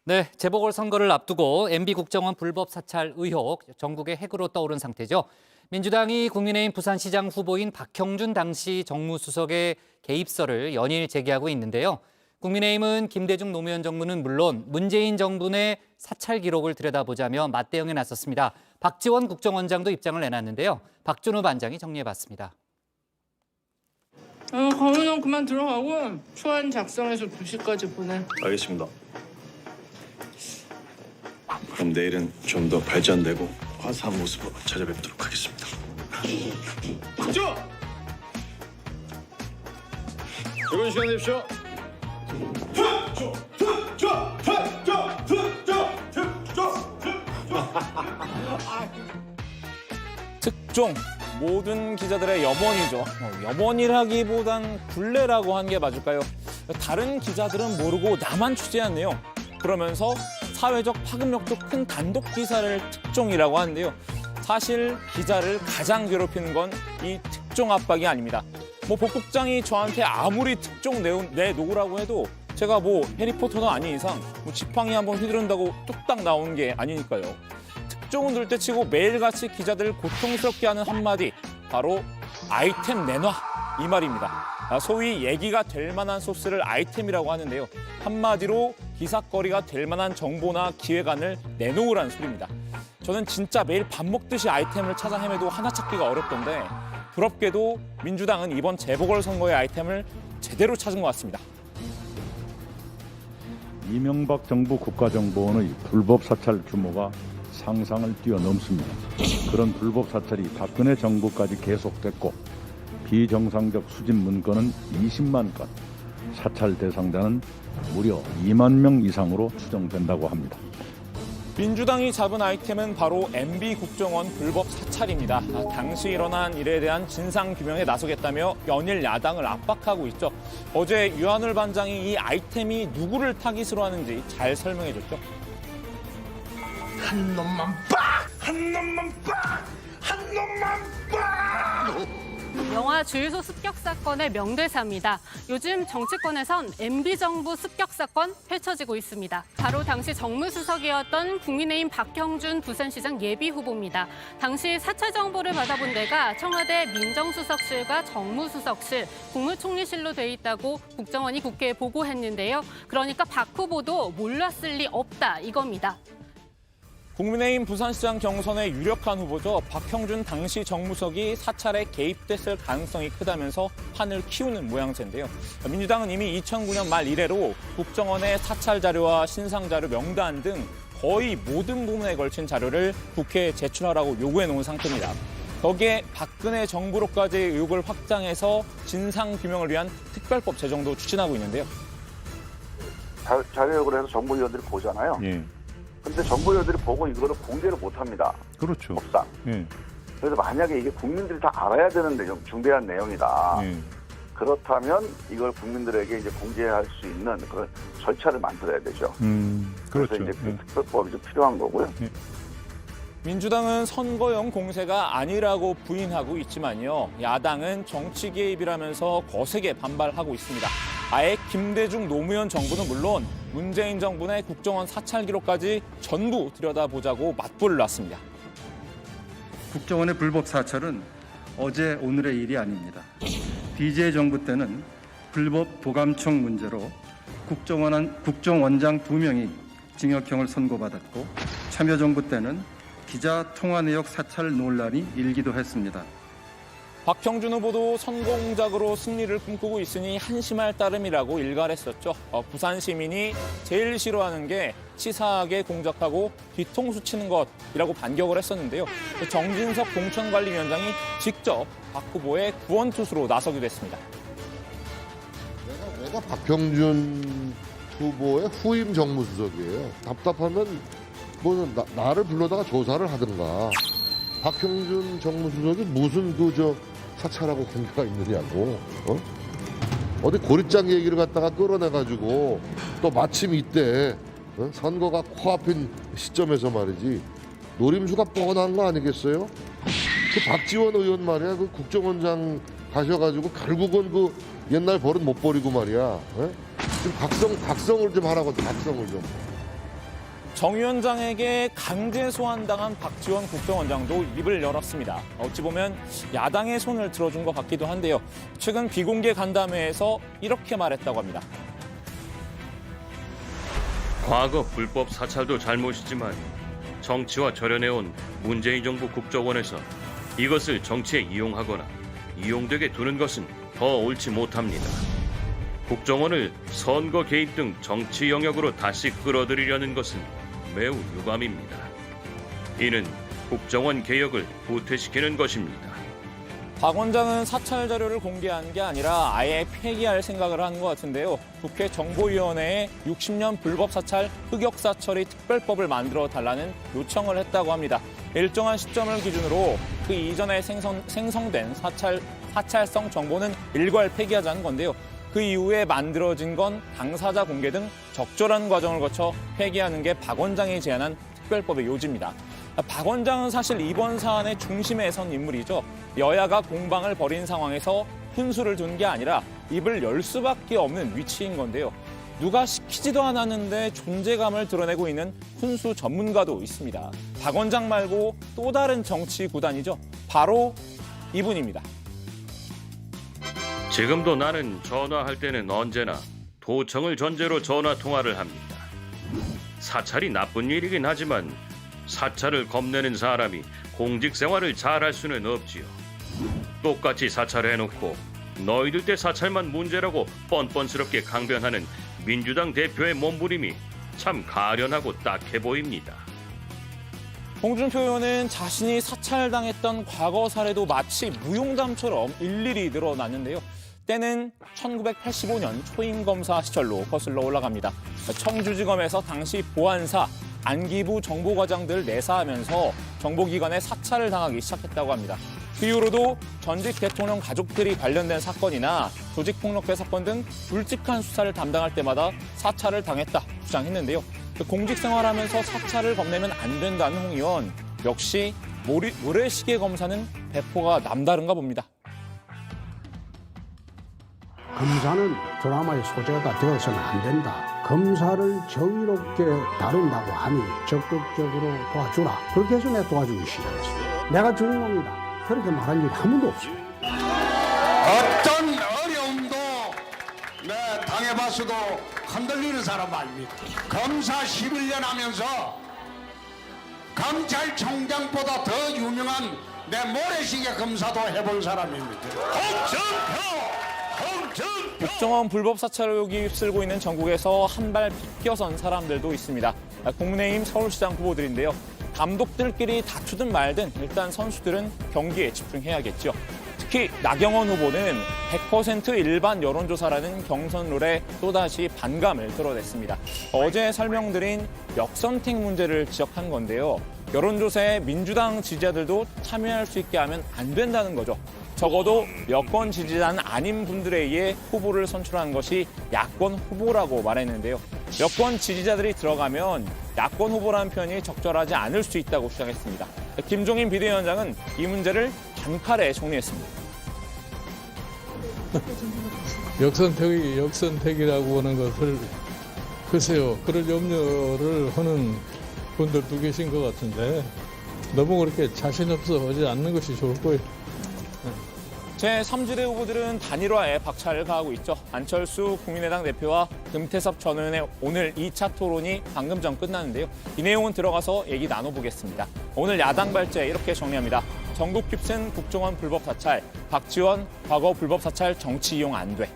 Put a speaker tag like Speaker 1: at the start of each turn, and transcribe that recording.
Speaker 1: 네, 재보궐선거를 앞두고 MB 국정원 불법 사찰 의혹 전국의 핵으로 떠오른 상태죠. 민주당이 국민의힘 부산시장 후보인 박형준 당시 정무수석의 개입설을 연일 제기하고 있는데요. 국민의힘은 김대중 노무현 정부는 물론 문재인 정부 내 사찰 기록을 들여다보자며 맞대응에 나섰습니다. 박지원 국정원장도 입장을 내놨는데요. 박준호 반장이 정리해봤습니다.
Speaker 2: 강은원 그만 들어가고 초안 작성해서 2시까지 보내.
Speaker 3: 알겠습니다. 그럼 내일은 좀 더 발전되고 화사한 모습으로 찾아뵙도록 하겠습니다. 국정! 즐거운 시간 되십시오.
Speaker 4: 특종, 모든 기자들의 염원이죠. 염원이라기보단 굴레라고 한 게 맞을까요? 다른 기자들은 모르고 나만 취재한 내용. 그러면서 사회적 파급력도 큰 단독 기사를 특종이라고 하는데요. 사실 기자를 가장 괴롭히는 건 이 특종 압박이 아닙니다. 복국장이 저한테 아무리 특종 내놓으라고 해도 제가 해리포터가 아닌 이상 지팡이 한번 휘두른다고 뚝딱 나오는 게 아니니까요. 특종은 둘째치고 매일같이 기자들을 고통스럽게 하는 한마디, 바로 아이템 내놔, 이 말입니다. 소위 얘기가 될 만한 소스를 아이템이라고 하는데요. 한마디로 기사거리가 될 만한 정보나 기획안을 내놓으라는 소리입니다. 저는 진짜 매일 밥 먹듯이 아이템을 찾아 헤매도 하나 찾기가 어렵던데 부럽게도 민주당은 이번 재보궐선거의 아이템을 제대로 찾은 것 같습니다.
Speaker 5: 이명박 정부 국가정보원의 불법 사찰 규모가 상상을 뛰어넘습니다. 그런 불법 사찰이 박근혜 정부까지 계속됐고 비정상적 수집 문건은 20만 건, 사찰 대상자는 무려 2만 명 이상으로 추정된다고 합니다.
Speaker 4: 민주당이 잡은 아이템은 바로 MB 국정원 불법 사찰입니다. 당시 일어난 일에 대한 진상규명에 나서겠다며 연일 야당을 압박하고 있죠. 어제 유한열 반장이 이 아이템이 누구를 타깃으로 하는지 잘 설명해줬죠.
Speaker 6: 한 놈만 빡! 한 놈만 빡! 한 놈만 빡!
Speaker 7: 영화 주유소 습격 사건의 명대사입니다. 요즘 정치권에선 MB 정부 습격 사건 펼쳐지고 있습니다. 바로 당시 정무수석이었던 국민의힘 박형준 부산시장 예비 후보입니다. 당시 사찰 정보를 받아본 데가 청와대 민정수석실과 정무수석실, 국무총리실로 돼 있다고 국정원이 국회에 보고했는데요. 그러니까 박 후보도 몰랐을 리 없다, 이겁니다.
Speaker 4: 국민의힘 부산시장 경선의 유력한 후보죠. 박형준 당시 정무석이 사찰에 개입됐을 가능성이 크다면서 판을 키우는 모양새인데요. 민주당은 이미 2009년 말 이래로 국정원의 사찰 자료와 신상 자료 명단 등 거의 모든 부분에 걸친 자료를 국회에 제출하라고 요구해 놓은 상태입니다. 거기에 박근혜 정부로까지 의혹을 확장해서 진상규명을 위한 특별법 제정도 추진하고 있는데요.
Speaker 8: 자료역으로 해서 정보위원들이 보잖아요.
Speaker 5: 예.
Speaker 8: 근데 정보위원들이 보고 이거를 공개를 못합니다.
Speaker 5: 그렇죠.
Speaker 8: 법상.
Speaker 5: 예.
Speaker 8: 그래서 만약에 이게 국민들이 다 알아야 되는 내용, 중대한 내용이다.
Speaker 5: 예.
Speaker 8: 그렇다면 이걸 국민들에게 이제 공개할 수 있는 그런 절차를 만들어야 되죠.
Speaker 5: 그렇죠.
Speaker 8: 그래서 이제 그 특별법이 좀 필요한 거고요.
Speaker 4: 민주당은 선거용 공세가 아니라고 부인하고 있지만요. 야당은 정치 개입이라면서 거세게 반발하고 있습니다. 아예 김대중 노무현 정부는 물론 문재인 정부 내 국정원 사찰 기록까지 전부 들여다보자고 맞불을 놨습니다.
Speaker 9: 국정원의 불법 사찰은 어제 오늘의 일이 아닙니다. DJ 정부 때는 불법 도감청 문제로 국정원장 2명이 징역형을 선고받았고 참여정부 때는 기자 통화 내역 사찰 논란이 일기도 했습니다.
Speaker 4: 박형준 후보도 선공작으로 승리를 꿈꾸고 있으니 한심할 따름이라고 일갈했었죠. 부산 시민이 제일 싫어하는 게 치사하게 공작하고 뒤통수 치는 것이라고 반격을 했었는데요. 정진석 공천관리위원장이 직접 박 후보의 구원투수로 나서기도 했습니다.
Speaker 10: 내가 박형준 후보의 후임 정무수석이에요. 답답하면 나를 불러다가 조사를 하든가. 박형준 정무수석이 무슨 사찰하고 관계가 있느냐고. 어디 고립장 얘기를 갖다가 끌어내가지고 또 마침 이때 선거가 코앞인 시점에서 말이지 노림수가 뻔한 거 아니겠어요? 그 박지원 의원 말이야, 그 국정원장 가셔가지고 결국은 그 옛날 버릇 못 버리고 말이야. 좀 각성을 좀 하라고, 각성을 좀.
Speaker 4: 정 위원장에게 강제 소환당한 박지원 국정원장도 입을 열었습니다. 어찌 보면 야당의 손을 들어준 것 같기도 한데요. 최근 비공개 간담회에서 이렇게 말했다고 합니다.
Speaker 11: 과거 불법 사찰도 잘못이지만 정치와 절연해온 문재인 정부 국정원에서 이것을 정치에 이용하거나 이용되게 두는 것은 더 옳지 못합니다. 국정원을 선거 개입 등 정치 영역으로 다시 끌어들이려는 것은 매우 유감입니다. 이는 국정원 개혁을 후퇴시키는 것입니다.
Speaker 4: 박 원장은 사찰 자료를 공개한 게 아니라 아예 폐기할 생각을 하는 것 같은데요. 국회 정보위원회에 60년 불법 사찰 흑역사 처리 특별법을 만들어 달라는 요청을 했다고 합니다. 일정한 시점을 기준으로 그 이전에 생성된 사찰성 정보는 일괄 폐기하자는 건데요. 그 이후에 만들어진 건 당사자 공개 등 적절한 과정을 거쳐 폐기하는 게 박 원장이 제안한 특별법의 요지입니다. 박 원장은 사실 이번 사안의 중심에 선 인물이죠. 여야가 공방을 벌인 상황에서 훈수를 둔 게 아니라 입을 열 수밖에 없는 위치인 건데요. 누가 시키지도 않았는데 존재감을 드러내고 있는 훈수 전문가도 있습니다. 박 원장 말고 또 다른 정치 구단이죠. 바로 이분입니다.
Speaker 11: 지금도 나는 전화할 때는 언제나 도청을 전제로 전화 통화를 합니다. 사찰이 나쁜 일이긴 하지만 사찰을 겁내는 사람이 공직 생활을 잘할 수는 없지요. 똑같이 사찰해놓고 너희들 때 사찰만 문제라고 뻔뻔스럽게 강변하는 민주당 대표의 몸부림이 참 가련하고 딱해 보입니다.
Speaker 4: 홍준표 의원은 자신이 사찰당했던 과거 사례도 마치 무용담처럼 일일이 늘어났는데요. 때는 1985년 초임검사 시절로 거슬러 올라갑니다. 청주지검에서 당시 보안사, 안기부 정보과장들 내사하면서 정보기관에 사찰을 당하기 시작했다고 합니다. 그 이후로도 전직 대통령 가족들이 관련된 사건이나 조직폭력배 사건 등 굵직한 수사를 담당할 때마다 사찰을 당했다 주장했는데요. 공직생활하면서 사찰을 겁내면 안 된다는 홍 의원, 역시 모래시계 검사는 배포가 남다른가 봅니다.
Speaker 12: 검사는 드라마의 소재가 되어서는 안 된다. 검사를 정의롭게 다룬다고 하니 적극적으로 도와주라. 그렇게 해서 내가 도와주기 시작했어요. 내가 주인공이다. 그렇게 말한 일이 한 번도 없어요.
Speaker 6: 어떤 어려움도 당해봤어도 흔들리는 사람 아닙니까? 검사 11년 하면서 검찰총장보다 더 유명한 내 모래시계 검사도 해본 사람입니다.
Speaker 4: 국정원 불법 사찰 의혹이 휩쓸고 있는 전국에서 한 발 비껴선 사람들도 있습니다. 국민의힘 서울시장 후보들인데요. 감독들끼리 다투든 말든 일단 선수들은 경기에 집중해야겠죠. 특히 나경원 후보는 100% 일반 여론조사라는 경선룰에 또다시 반감을 드러냈습니다. 어제 설명드린 역선택 문제를 지적한 건데요. 여론조사에 민주당 지지자들도 참여할 수 있게 하면 안 된다는 거죠. 적어도 여권 지지자는 아닌 분들에 의해 후보를 선출하는 것이 야권 후보라고 말했는데요. 여권 지지자들이 들어가면 야권 후보라는 표현이 적절하지 않을 수 있다고 주장했습니다. 김종인 비대위원장은 이 문제를 단칼에 정리했습니다.
Speaker 13: 역선택이 역선택이라고 하는 것을 글쎄요. 그럴 염려를 하는 분들도 계신 것 같은데 너무 그렇게 자신 없어 하지 않는 것이 좋을 거예요.
Speaker 4: 제3지대 후보들은 단일화에 박차를 가하고 있죠. 안철수 국민의당 대표와 금태섭 전 의원의 오늘 2차 토론이 방금 전 끝났는데요. 이 내용은 들어가서 얘기 나눠보겠습니다. 오늘 야당 발제 이렇게 정리합니다. 전국 휩쓴 국정원 불법 사찰, 박지원 과거 불법 사찰 정치 이용 안 돼.